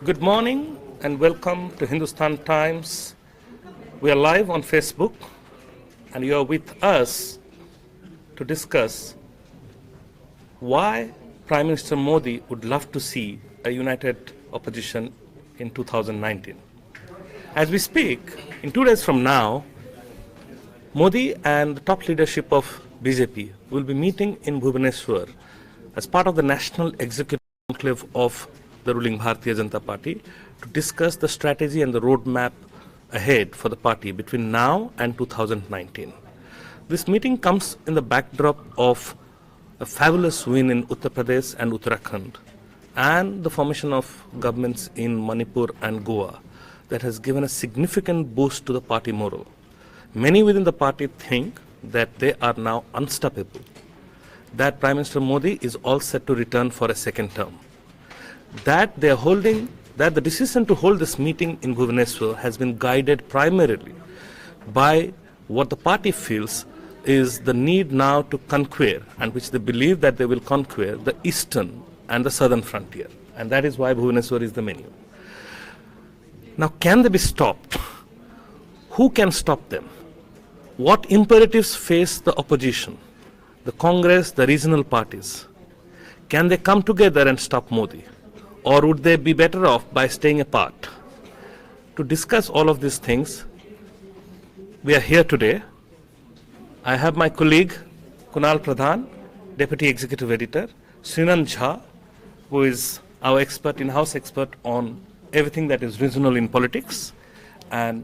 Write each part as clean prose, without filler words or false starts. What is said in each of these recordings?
Good morning and welcome to Hindustan Times. We are live on Facebook and you are with us to discuss why Prime Minister Modi would love to see a united opposition in 2019. As we speak, in 2 days from now, Modi and the top leadership of BJP will be meeting in Bhubaneswar as part of the National Executive Conclave of the ruling Bharatiya Janata Party to discuss the strategy and the roadmap ahead for the party between now and 2019. This meeting comes in the backdrop of a fabulous win in Uttar Pradesh and Uttarakhand and the formation of governments in Manipur and Goa that has given a significant boost to the party morale. Many within the party think that they are now unstoppable, that Prime Minister Modi is all set to return for a second term, that the decision to hold this meeting in Bhubaneswar has been guided primarily by what the party feels is the need now to conquer, and which they believe that they will conquer, the eastern and the southern frontier. And that is why Bhubaneswar is the venue. Now, can they be stopped? Who can stop them? What imperatives face the opposition, the Congress, the regional parties? Can they come together and stop Modi? Or would they be better off by staying apart? To discuss all of these things, we are here today. I have my colleague Kunal Pradhan, Deputy Executive Editor, Srinan Jha, who is our expert, in-house expert on everything that is regional in politics, and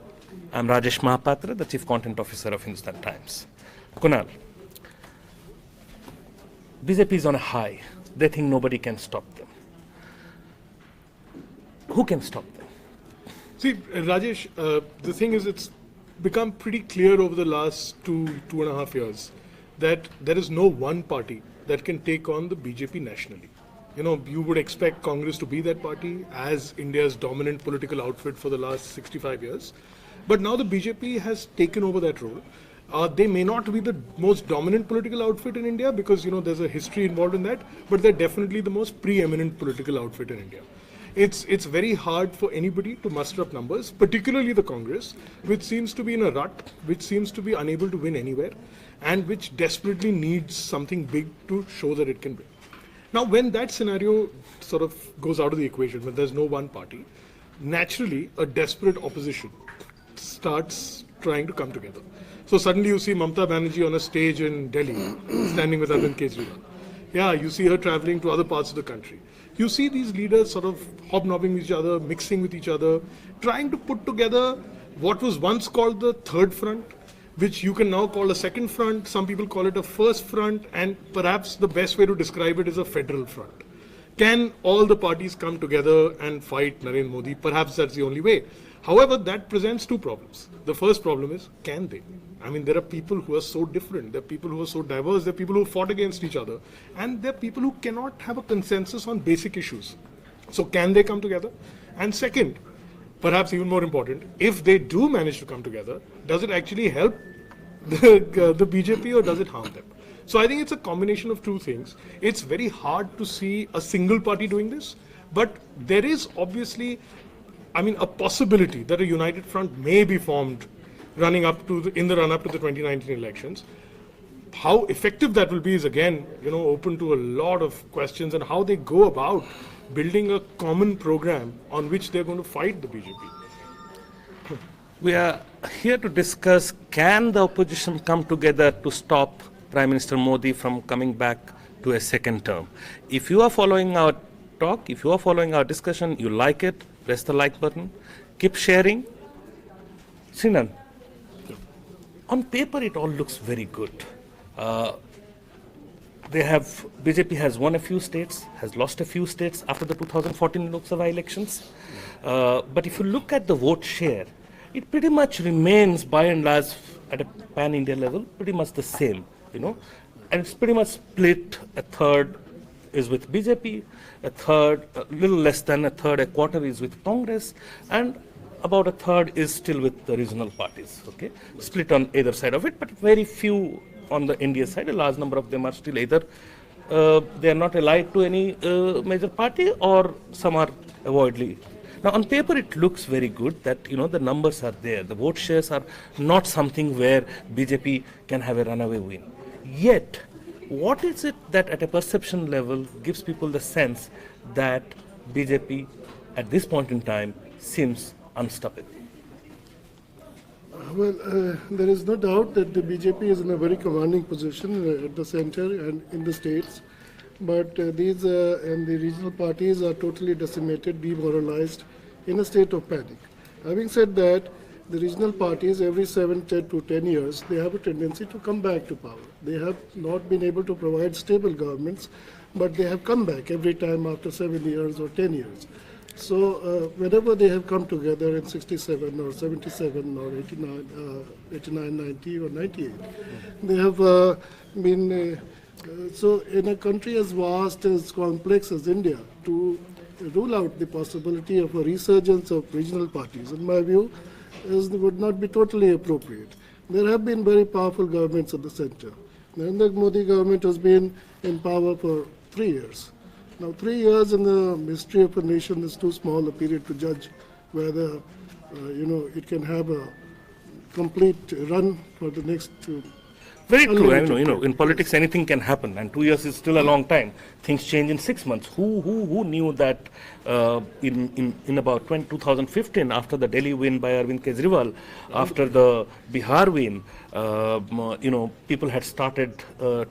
I'm Rajesh Mahapatra, the Chief Content Officer of Hindustan Times. Kunal, BJP is on a high. They think nobody can stop them. Who can stop them? See, Rajesh, the thing is, it's become pretty clear over the last two and a half years that there is no one party that can take on the BJP nationally. You know, you would expect Congress to be that party as India's dominant political outfit for the last 65 years. But now the BJP has taken over that role. They may not be the most dominant political outfit in India because, you know, there's a history involved in that, but they're definitely the most preeminent political outfit in India. It's very hard for anybody to muster up numbers, particularly the Congress, which seems to be in a rut, which seems to be unable to win anywhere, and which desperately needs something big to show that it can win. Now, when that scenario sort of goes out of the equation, when there's no one party, naturally a desperate opposition starts trying to come together. So suddenly you see Mamata Banerjee on a stage in Delhi, standing with Arvind Kejriwal. Yeah, you see her traveling to other parts of the country. You see these leaders sort of hobnobbing with each other, mixing with each other, trying to put together what was once called the third front, which you can now call a second front. Some people call it a first front, and perhaps the best way to describe it is a federal front. Can all the parties come together and fight Narendra Modi? Perhaps that's the only way. However, that presents two problems. The first problem is, can they? I mean, there are people who are so different. There are people who are so diverse. There are people who fought against each other. And there are people who cannot have a consensus on basic issues. So can they come together? And second, perhaps even more important, if they do manage to come together, does it actually help the BJP or does it harm them? So I think it's a combination of two things. It's very hard to see a single party doing this, but there is obviously, a possibility that a united front may be formed in the run-up to the 2019 elections. How effective that will be is again, open to a lot of questions, and how they go about building a common program on which they're going to fight the BJP. We are here to discuss, can the opposition come together to stop Prime Minister Modi from coming back to a second term? If you are following our talk, if you are following our discussion, you like it, press the like button, keep sharing. Srinan, on paper it all looks very good. BJP has won a few states, has lost a few states after the 2014 Lok Sabha elections. But if you look at the vote share, it pretty much remains by and large at a pan-India level, pretty much the same, and it's pretty much split. A third is with BJP, a third, a little less than a third, a quarter is with Congress, and about a third is still with the regional parties, okay? Split on either side of it, but very few on the India side. A large number of them are still either they are not allied to any major party, or some are avoidly. Now, on paper, it looks very good that the numbers are there. The vote shares are not something where BJP can have a runaway win. Yet, what is it that at a perception level gives people the sense that BJP at this point in time seems unstoppable? Well, there is no doubt that the BJP is in a very commanding position at the center and in the states. But these and the regional parties are totally decimated, demoralized, in a state of panic. Having said that, the regional parties, every 7 to 10 years, they have a tendency to come back to power. They have not been able to provide stable governments, but they have come back every time after 7 years or 10 years. So whenever they have come together in 67 or 77 or 89, 90 or 98, they have been, so in a country as vast, as complex as India, to rule out the possibility of a resurgence of regional parties, in my view, would not be totally appropriate. There have been very powerful governments at the center. Narendra Modi government has been in power for 3 years. Now, 3 years in the history of a nation is too small a period to judge whether, it can have a complete run for the next. Very true. In politics, anything can happen, and 2 years is still a long time. Things change in 6 months. Who knew that in about 2015, after the Delhi win by Arvind Kejriwal, after the Bihar win, people had started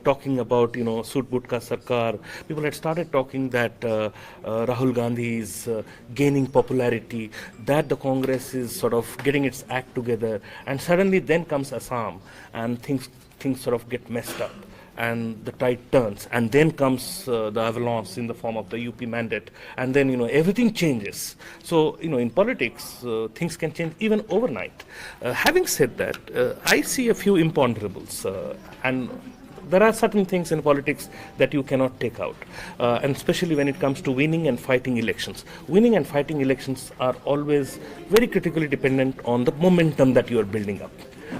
talking about Soot Butka Sarkar. People had started talking that Rahul Gandhi is gaining popularity, that the Congress is sort of getting its act together, and suddenly then comes Assam, and things sort of get messed up, and the tide turns, and then comes the avalanche in the form of the UP mandate, and then everything changes. So in politics, things can change even overnight. Having said that, I see a few imponderables, and there are certain things in politics that you cannot take out, and especially when it comes to winning and fighting elections. Winning and fighting elections are always very critically dependent on the momentum that you are building up.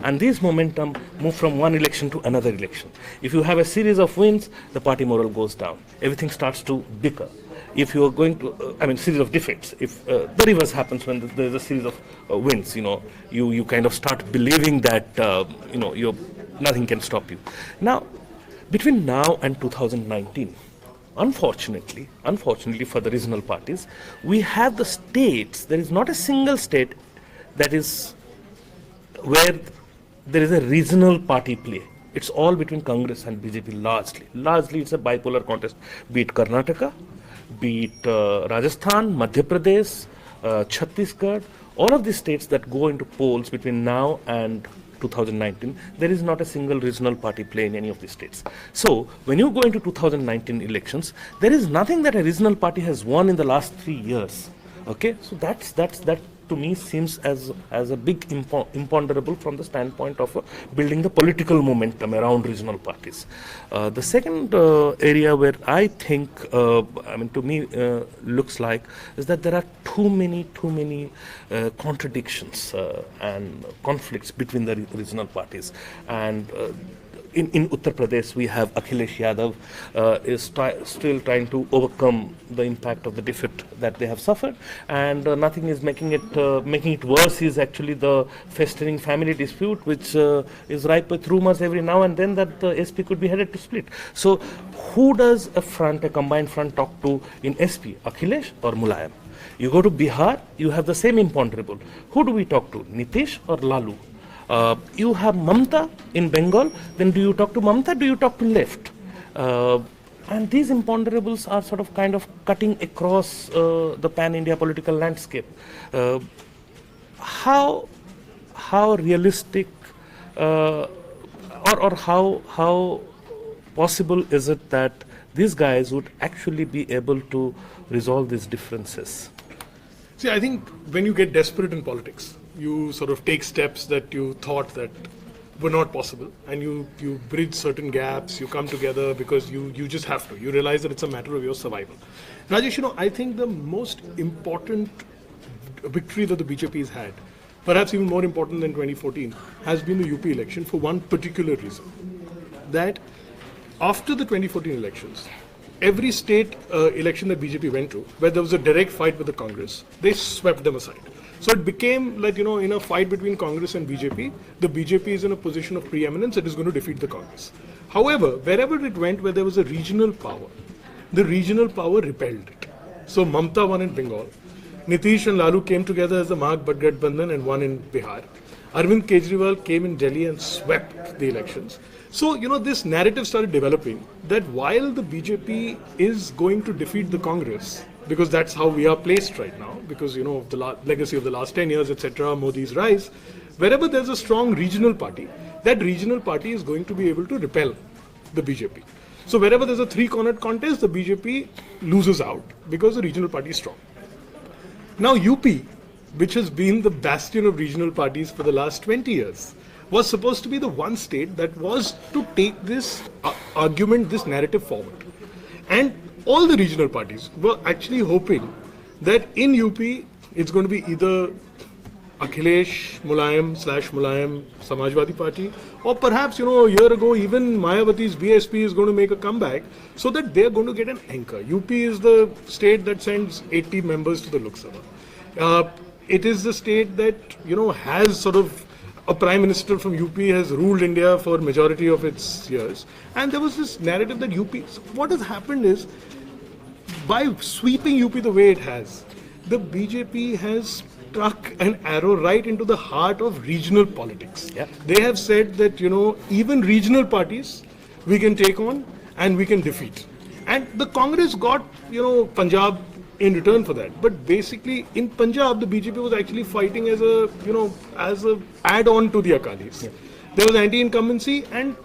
And these momentum move from one election to another election. If you have a series of wins, the party morale goes down. Everything starts to bicker. If you are going to, series of defeats. If the reverse happens when there is a series of wins, you kind of start believing that, nothing can stop you. Now, between now and 2019, unfortunately for the regional parties, we have the states. There is not a single state that is where there is a regional party play. It's all between Congress and BJP largely. Largely it's a bipolar contest, be it Karnataka, be it Rajasthan, Madhya Pradesh, Chhattisgarh, all of these states that go into polls between now and 2019, there is not a single regional party play in any of these states. So when you go into 2019 elections, there is nothing that a regional party has won in the last 3 years. Okay, so that to me seems as a big imponderable from the standpoint of building the political momentum around regional parties. The second area where I think, to me looks like, is that there are too many contradictions and conflicts between the regional parties. And in Uttar Pradesh, we have Akhilesh Yadav is still trying to overcome the impact of the defeat that they have suffered, and nothing is making it worse is actually the festering family dispute, which is ripe with rumors every now and then that the SP could be headed to split. So, who does a combined front talk to in SP, Akhilesh or Mulayam? You go to Bihar, you have the same imponderable. Who do we talk to, Nitish or Lalu? You have Mamta in Bengal, then do you talk to Mamta, do you talk to left? And these imponderables are sort of kind of cutting across the pan-India political landscape. How realistic or how possible is it that these guys would actually be able to resolve these differences? See, I think when you get desperate in politics, you sort of take steps that you thought that were not possible, and you bridge certain gaps, you come together because you just have to. You realize that it's a matter of your survival. Rajesh, I think the most important victory that the BJP has had, perhaps even more important than 2014, has been the UP election for one particular reason. That after the 2014 elections, every state election that BJP went to, where there was a direct fight with the Congress, they swept them aside. So it became like, in a fight between Congress and BJP, the BJP is in a position of preeminence, it is going to defeat the Congress. However, wherever it went where there was a regional power, the regional power repelled it. So Mamta won in Bengal. Nitish and Lalu came together as the Mahagathbandhan and won in Bihar. Arvind Kejriwal came in Delhi and swept the elections. So, this narrative started developing that while the BJP is going to defeat the Congress, because that's how we are placed right now, because, of the legacy of the last 10 years, etc., Modi's rise, wherever there's a strong regional party, that regional party is going to be able to repel the BJP. So wherever there's a three-cornered contest, the BJP loses out because the regional party is strong. Now UP, which has been the bastion of regional parties for the last 20 years, was supposed to be the one state that was to take this argument, this narrative forward. And all the regional parties were actually hoping that in UP, it's going to be either Akhilesh, Mulayam Samajwadi Party, or perhaps, a year ago, even Mayawati's BSP is going to make a comeback so that they're going to get an anchor. UP is the state that sends 80 members to the Lok Sabha. It is the state that, has sort of a prime minister from UP has ruled India for majority of its years. And there was this narrative that UP, so what has happened is, by sweeping UP the way it has, the BJP has struck an arrow right into the heart of regional politics. Yeah. They have said that, even regional parties we can take on and we can defeat. And the Congress got, Punjab in return for that. But basically, in Punjab, the BJP was actually fighting as a add-on to the Akalis. Yeah. There was anti-incumbency, and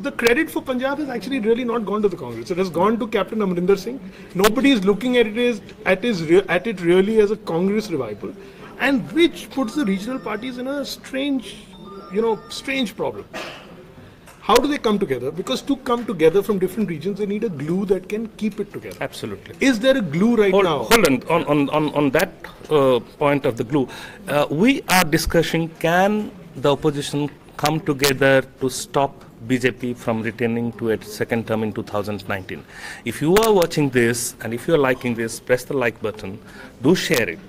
the credit for Punjab has actually really not gone to the Congress. It has gone to Captain Amrinder Singh. Nobody is looking at it really as a Congress revival, and which puts the regional parties in a strange problem. How do they come together? Because to come together from different regions, they need a glue that can keep it together. Absolutely. Is there a glue now? Hold on that point of the glue. We are discussing, can the opposition come together to stop BJP from returning to its second term in 2019? If you are watching this and if you are liking this, press the like button. Do share it.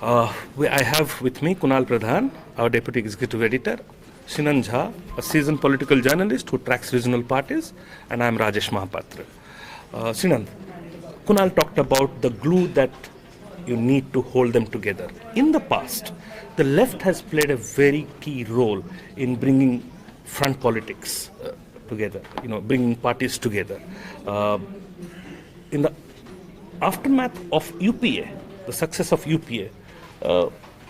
I have with me Kunal Pradhan, our Deputy Executive Editor, Sinan Jha, a seasoned political journalist who tracks regional parties, and I am Rajesh Mahapatra. Sinan, Kunal talked about the glue that you need to hold them together. In the past, the left has played a very key role in bringing front politics together, bringing parties together. In the aftermath of UPA, the success of UPA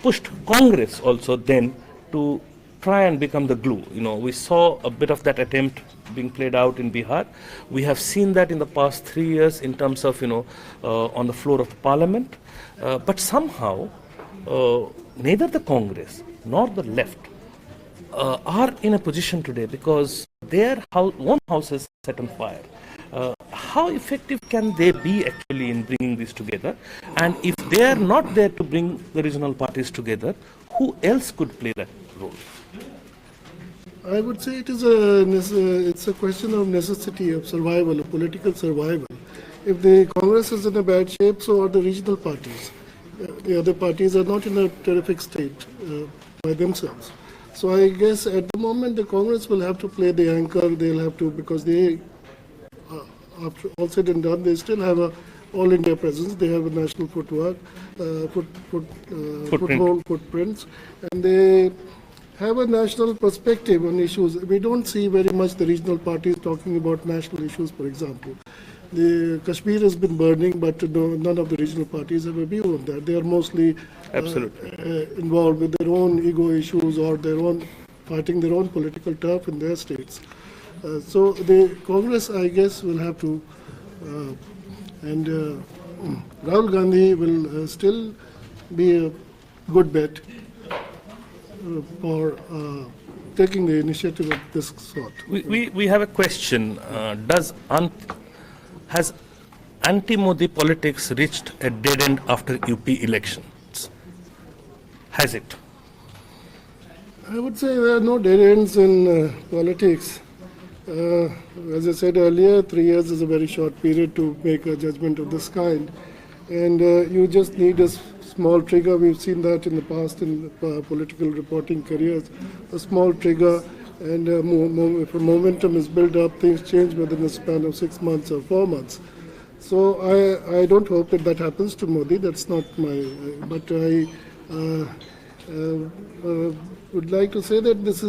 pushed Congress also then to try and become the glue. We saw a bit of that attempt being played out in Bihar. We have seen that in the past 3 years in terms of, on the floor of the parliament. But somehow, neither the Congress nor the left are in a position today because their own house is set on fire. How effective can they be actually in bringing this together? And if they are not there to bring the regional parties together, who else could play that role? I would say it's a question of necessity, of survival, of political survival. If the Congress is in a bad shape, so are the regional parties. The other parties are not in a terrific state by themselves. So I guess at the moment the Congress will have to play the anchor. They'll have to, because they, after all said and done, they still have a all India presence. They have a national footprints, and they have a national perspective on issues. We don't see very much the regional parties talking about national issues, for example. The Kashmir has been burning, but none of the regional parties have a view on that. They are mostly involved with their own ego issues or their own fighting their own political turf in their states. So the Congress, I guess, will have to, and Rahul Gandhi will still be a good bet for taking the initiative of this sort. We have a question. Has anti-Modi politics reached a dead end after UP elections? Has it? I would say there are no dead ends in politics. As I said earlier, 3 years is a very short period to make a judgment of this kind. And you just need a small trigger. We've seen that in the past in political reporting careers. A small trigger, and if a momentum is built up, things change within a span of 6 months or 4 months. So I don't hope that that happens to Modi. That's not my. But I would like to say that this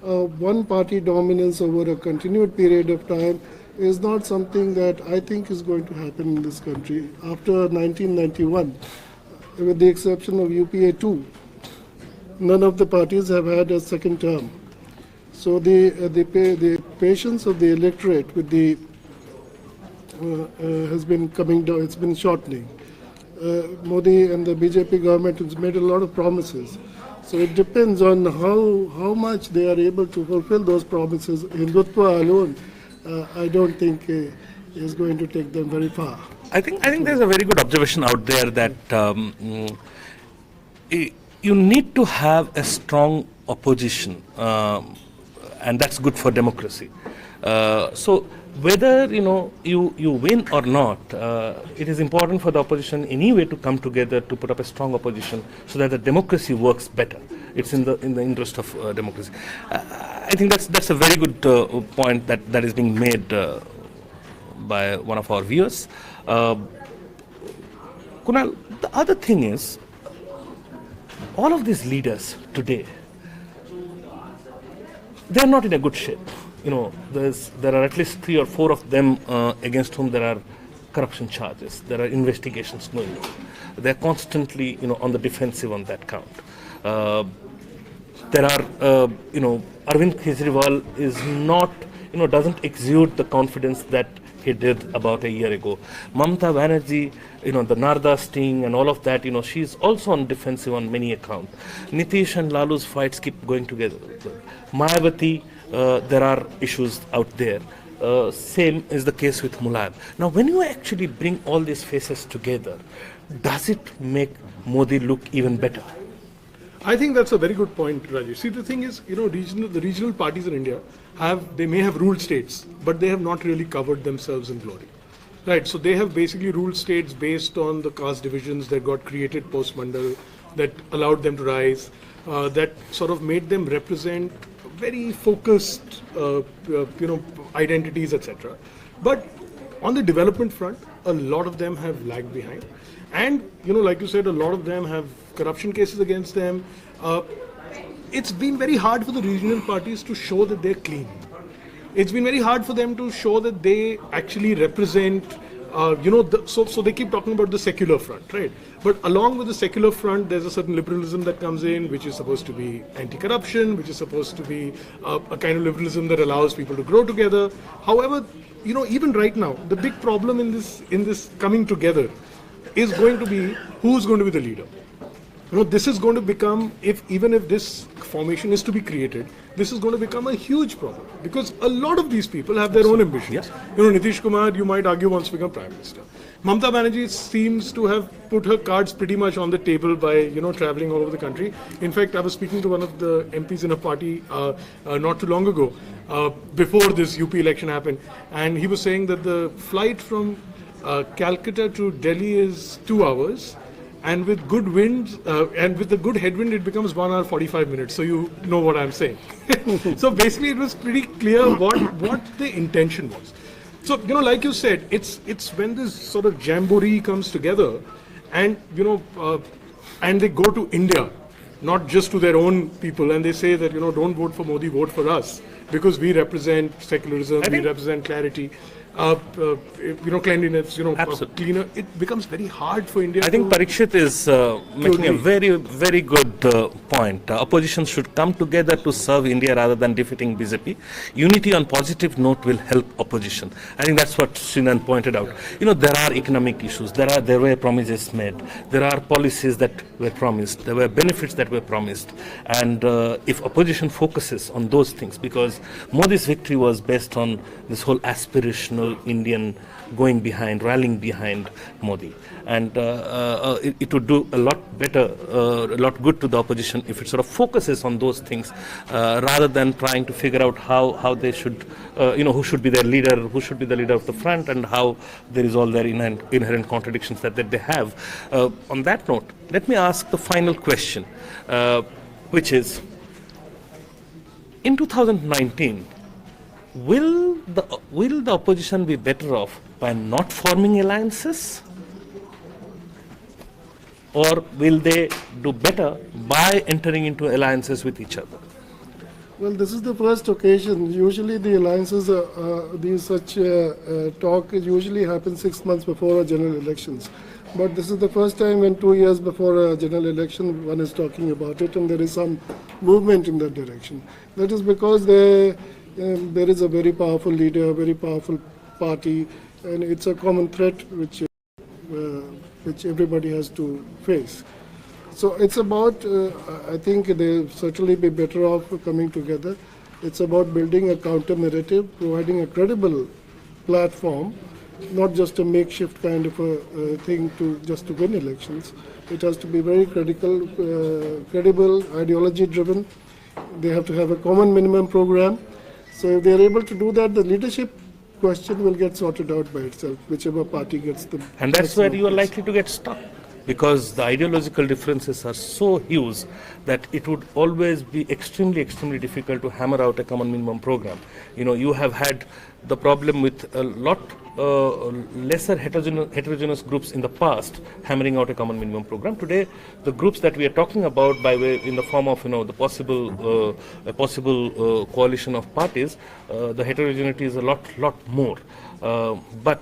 one-party dominance over a continued period of time is not something that I think is going to happen in this country. After 1991, with the exception of UPA 2, none of the parties have had a second term. So the patience of the electorate with the has been coming down. It's been shortening. Modi and the BJP government has made a lot of promises. So it depends on how much they are able to fulfill those promises. Hindutva alone, I don't think is going to take them very far. I think there's a very good observation out there that you need to have a strong opposition, and that's good for democracy. So whether you win or not, it is important for the opposition anyway to come together to put up a strong opposition so that the democracy works better. It's in the interest of democracy. I think that's a very good point that is being made by one of our viewers. Kunal, the other thing is, all of these leaders today, they're not in a good shape. There are at least 3 or 4 of them against whom there are corruption charges. There are investigations going on. They're constantly, on the defensive on that count. There are, Arvind Kejriwal is not, doesn't exude the confidence that he did about a year ago. Mamata Banerjee, the Narda sting and all of that, she's also on defensive on many accounts. Nitish and Lalu's fights keep going together. Mayawati, there are issues out there. Same is the case with Mulayam. Now, when you actually bring all these faces together, does it make Modi look even better? I think that's a very good point, Rajesh. See, the thing is, the regional parties in India they may have ruled states, but they have not really covered themselves in glory. Right, so they have basically ruled states based on the caste divisions that got created post-Mandal, that allowed them to rise, that sort of made them represent very focused, identities, etc. But on the development front, a lot of them have lagged behind. And, like you said, a lot of them have corruption cases against them. It's been very hard for the regional parties to show that they're clean. It's been very hard for them to show that they actually represent, so they keep talking about the secular front, right? But along with the secular front, there's a certain liberalism that comes in, which is supposed to be anti-corruption, which is supposed to be a kind of liberalism that allows people to grow together. However, even right now, the big problem in this coming together is going to be who's going to be the leader. This is going to become, even if this formation is to be created, this is going to become a huge problem because a lot of these people have their own ambitions. Yeah. Nitish Kumar, you might argue, wants to become Prime Minister. Mamata Banerjee seems to have put her cards pretty much on the table by, traveling all over the country. In fact, I was speaking to one of the MPs in a party not too long ago, before this UP election happened, and he was saying that the flight from Calcutta to Delhi is 2 hours. And with good winds, and with the good headwind, it becomes 1 hour 45 minutes. So you know what I'm saying. So basically, it was pretty clear what the intention was. So like you said, it's when this sort of jamboree comes together, and and they go to India, not just to their own people, and they say that don't vote for Modi, vote for us because we represent secularism, we represent clarity. Cleanliness, cleaner. It becomes very hard for India. I think Parikshit is making a very, very good point. Opposition should come together to serve India rather than defeating BJP. Unity on positive note will help opposition. I think that's what Srinan pointed out. There are economic issues. There were promises made. There are policies that were promised. There were benefits that were promised. And if opposition focuses on those things, because Modi's victory was based on this whole aspirational Indian going behind, rallying behind Modi. And it would do a lot better, a lot good to the opposition if it sort of focuses on those things rather than trying to figure out how they should, who should be their leader, who should be the leader of the front, and how there is all their inherent contradictions that they have. On that note, let me ask the final question, which is, in 2019, will the opposition be better off by not forming alliances, or will they do better by entering into alliances with each other? Well, this is the first occasion. Usually the alliances, such talk usually happens 6 months before a general elections. But this is the first time when 2 years before a general election one is talking about it, and there is some movement in that direction. That is because there is a very powerful leader, a very powerful party, and it's a common threat which everybody has to face. So it's about, I think they'll certainly be better off coming together. It's about building a counter narrative, providing a credible platform, not just a makeshift kind of a thing just to win elections. It has to be very credible, ideology driven. They have to have a common minimum program. So if they're able to do that, the leadership question will get sorted out by itself, whichever party gets the. And that's where you are likely to get stuck, because the ideological differences are so huge that it would always be extremely difficult to hammer out a common minimum program. You have had the problem with a lot lesser heterogeneous groups in the past hammering out a common minimum program. Today, the groups that we are talking about, by way in the form of the possible coalition of parties, the heterogeneity is a lot more. But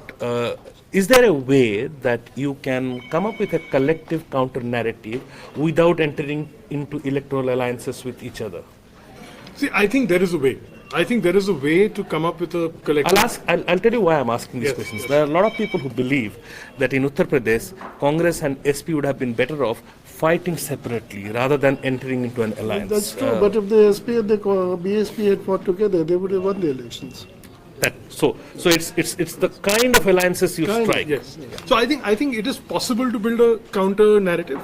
is there a way that you can come up with a collective counter narrative without entering into electoral alliances with each other? See, I think there is a way. I think there is a way to come up with a collective. I'll tell you why I'm asking these questions. There are a lot of people who believe that in Uttar Pradesh, Congress and SP would have been better off fighting separately rather than entering into an alliance. That's true, but if the SP and the BSP had fought together, they would have won the elections. So it's the kind of alliances you strike. Yes. So I think it is possible to build a counter narrative.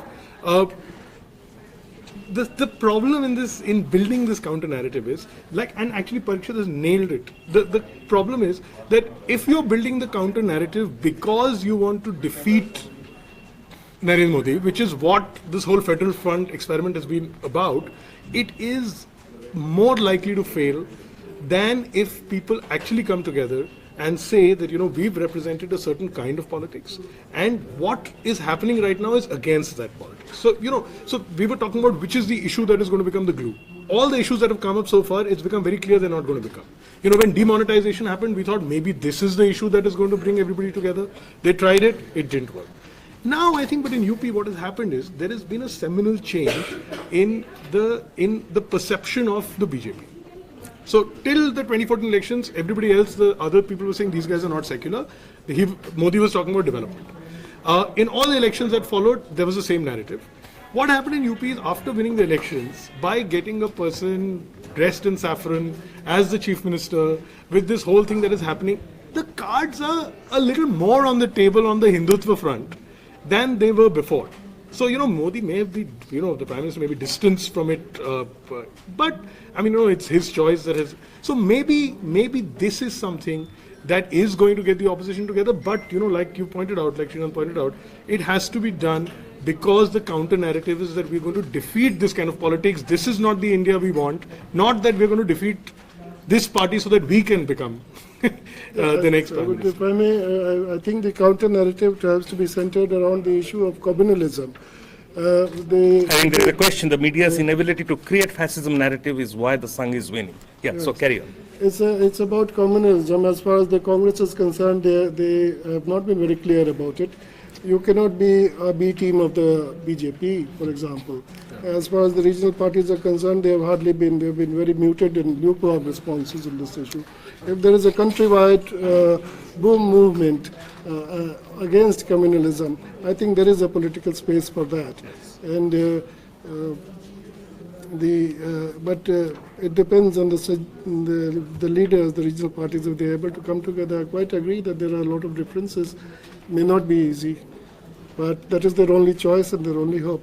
The problem in building this counter narrative is, and actually Parikshit has nailed it. The problem is that if you're building the counter narrative because you want to defeat Narendra Modi, which is what this whole Federal Front experiment has been about, it is more likely to fail than if people actually come together and say that, we've represented a certain kind of politics, and what is happening right now is against that politics. So, so we were talking about which is the issue that is going to become the glue. All the issues that have come up so far, it's become very clear they're not going to become. When demonetization happened, we thought maybe this is the issue that is going to bring everybody together. They tried it, it didn't work. Now I think, but in UP what has happened is there has been a seminal change in the perception of the BJP. So till the 2014 elections, everybody else, the other people were saying these guys are not secular. Modi was talking about development. In all the elections that followed, there was the same narrative. What happened in UP is, after winning the elections, by getting a person dressed in saffron as the chief minister, with this whole thing that is happening, the cards are a little more on the table on the Hindutva front than they were before. So, Modi may be, the Prime Minister may be distanced from it, but, it's his choice that has. So maybe this is something that is going to get the opposition together, but, like you pointed out, like Srinand pointed out, it has to be done because the counter narrative is that we're going to defeat this kind of politics. This is not the India we want, not that we're going to defeat this party so that we can become the next Prime Minister. If I may, I think the counter narrative has to be centered around the issue of communalism. I think the question, the media's inability to create fascism narrative is why the Sangh is winning. Yeah, yes. So carry on. It's about communalism. As far as the Congress is concerned, they have not been very clear about it. You cannot be a B team of the BJP, for example. As far as the regional parties are concerned, they've been very muted and lukewarm responses on this issue. If there is a countrywide boom movement against communalism, I think there is a political space for that. And It depends on the leaders, the regional parties, if they're able to come together. I quite agree that there are a lot of differences. May not be easy, but that is their only choice and their only hope.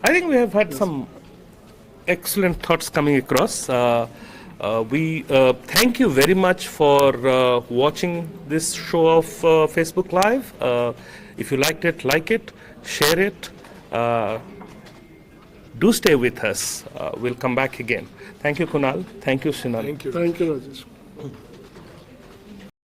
I think we have had some excellent thoughts coming across. We thank you very much for watching this show of Facebook Live. If you liked it, like it, share it. Do stay with us. We'll come back again. Thank you, Kunal. Thank you, Sinan. Thank you. Thank you, Rajesh.